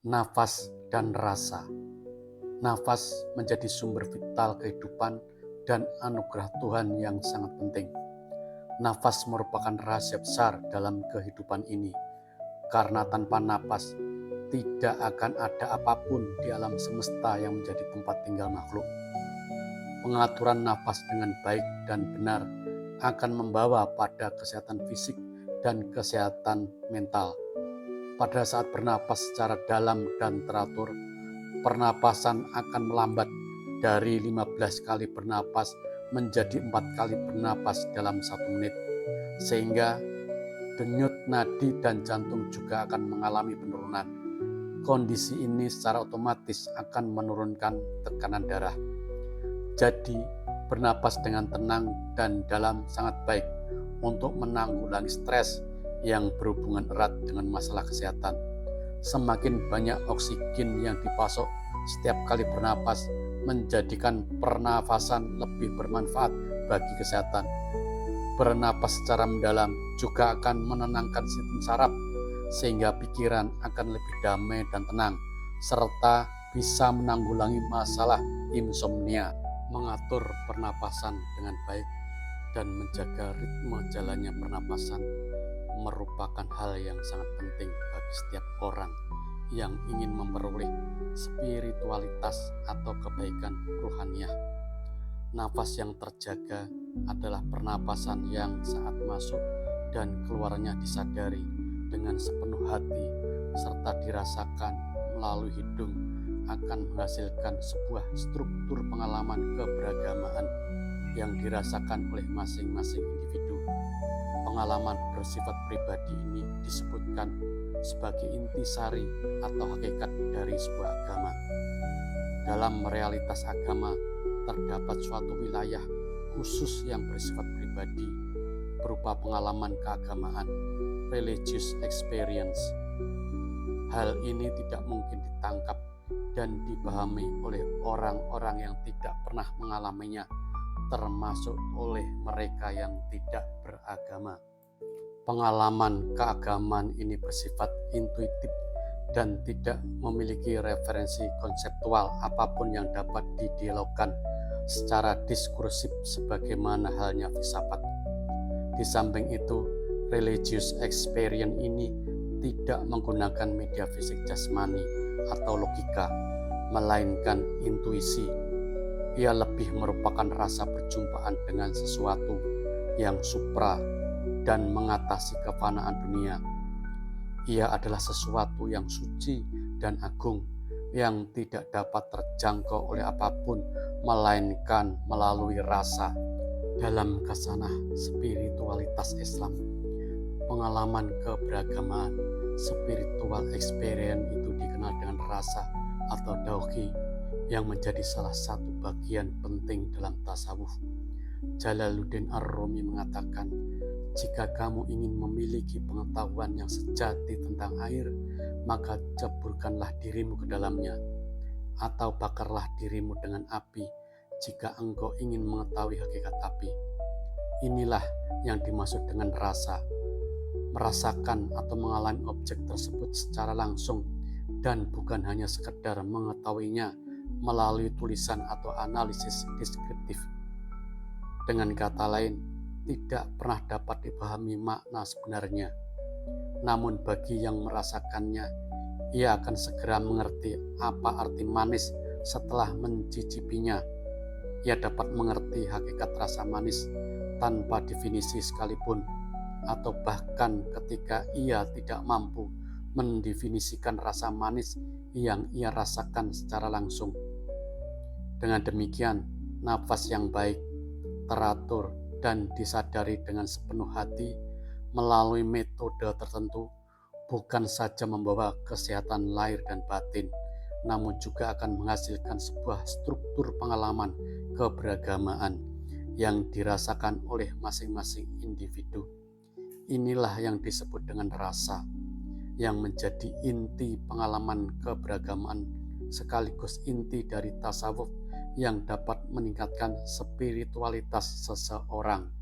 Nafas dan rasa. Nafas menjadi sumber vital kehidupan dan anugerah Tuhan yang sangat penting. Nafas merupakan rahasia besar dalam kehidupan ini, karena tanpa nafas tidak akan ada apapun di alam semesta yang menjadi tempat tinggal makhluk. Pengaturan nafas dengan baik dan benar akan membawa pada kesehatan fisik dan kesehatan mental. Pada saat bernapas secara dalam dan teratur, pernapasan akan melambat dari 15 kali bernapas menjadi 4 kali bernapas dalam 1 menit, sehingga denyut nadi dan jantung juga akan mengalami penurunan. Kondisi ini secara otomatis akan menurunkan tekanan darah. Jadi, bernapas dengan tenang dan dalam sangat baik untuk menanggulangi stres yang berhubungan erat dengan masalah kesehatan. Semakin banyak oksigen yang dipasok setiap kali bernapas menjadikan pernafasan lebih bermanfaat bagi kesehatan. Bernapas secara mendalam juga akan menenangkan sistem saraf sehingga pikiran akan lebih damai dan tenang, serta bisa menanggulangi masalah insomnia. Mengatur pernapasan dengan baik dan menjaga ritme jalannya pernapasan merupakan hal yang sangat penting bagi setiap orang yang ingin memperoleh spiritualitas atau kebaikan ruhaniah. Nafas yang terjaga adalah pernapasan yang saat masuk dan keluarnya disadari dengan sepenuh hati serta dirasakan melalui hidung akan menghasilkan sebuah struktur pengalaman keberagamaan yang dirasakan oleh masing-masing individu. Pengalaman bersifat pribadi ini disebutkan sebagai intisari atau hakikat dari sebuah agama. Dalam realitas agama, terdapat suatu wilayah khusus yang bersifat pribadi berupa pengalaman keagamaan, religious experience. Hal ini tidak mungkin ditangkap dan dipahami oleh orang-orang yang tidak pernah mengalaminya, termasuk oleh mereka yang tidak beragama. Pengalaman keagamaan ini bersifat intuitif dan tidak memiliki referensi konseptual apapun yang dapat didialogkan secara diskursif sebagaimana halnya filsafat. Di samping itu, religious experience ini tidak menggunakan media fisik jasmani atau logika, melainkan intuisi. Ia lebih merupakan rasa perjumpaan dengan sesuatu yang supra dan mengatasi kefanaan dunia. Ia adalah sesuatu yang suci dan agung yang tidak dapat terjangkau oleh apapun, melainkan melalui rasa. Dalam khasanah spiritualitas Islam, pengalaman keberagamaan spiritual experience itu dikenal dengan rasa atau dauhi yang menjadi salah satu bagian penting dalam tasawuf. Jalaluddin Ar-Rumi mengatakan, jika kamu ingin memiliki pengetahuan yang sejati tentang air, maka ceburkanlah dirimu ke dalamnya, atau bakarlah dirimu dengan api jika engkau ingin mengetahui hakikat api. Inilah yang dimaksud dengan rasa. Merasakan atau mengalami objek tersebut secara langsung dan bukan hanya sekedar mengetahuinya melalui tulisan atau analisis deskriptif. Dengan kata lain, tidak pernah dapat dipahami makna sebenarnya. Namun bagi yang merasakannya, ia akan segera mengerti apa arti manis setelah mencicipinya. Ia dapat mengerti hakikat rasa manis tanpa definisi sekalipun, atau bahkan ketika ia tidak mampu mendefinisikan rasa manis yang ia rasakan secara langsung. Dengan demikian, nafas yang baik, teratur, dan disadari dengan sepenuh hati melalui metode tertentu bukan saja membawa kesehatan lahir dan batin, namun juga akan menghasilkan sebuah struktur pengalaman keberagamaan yang dirasakan oleh masing-masing individu. Inilah yang disebut dengan rasa, yang menjadi inti pengalaman keberagamaan sekaligus inti dari tasawuf yang dapat meningkatkan spiritualitas seseorang.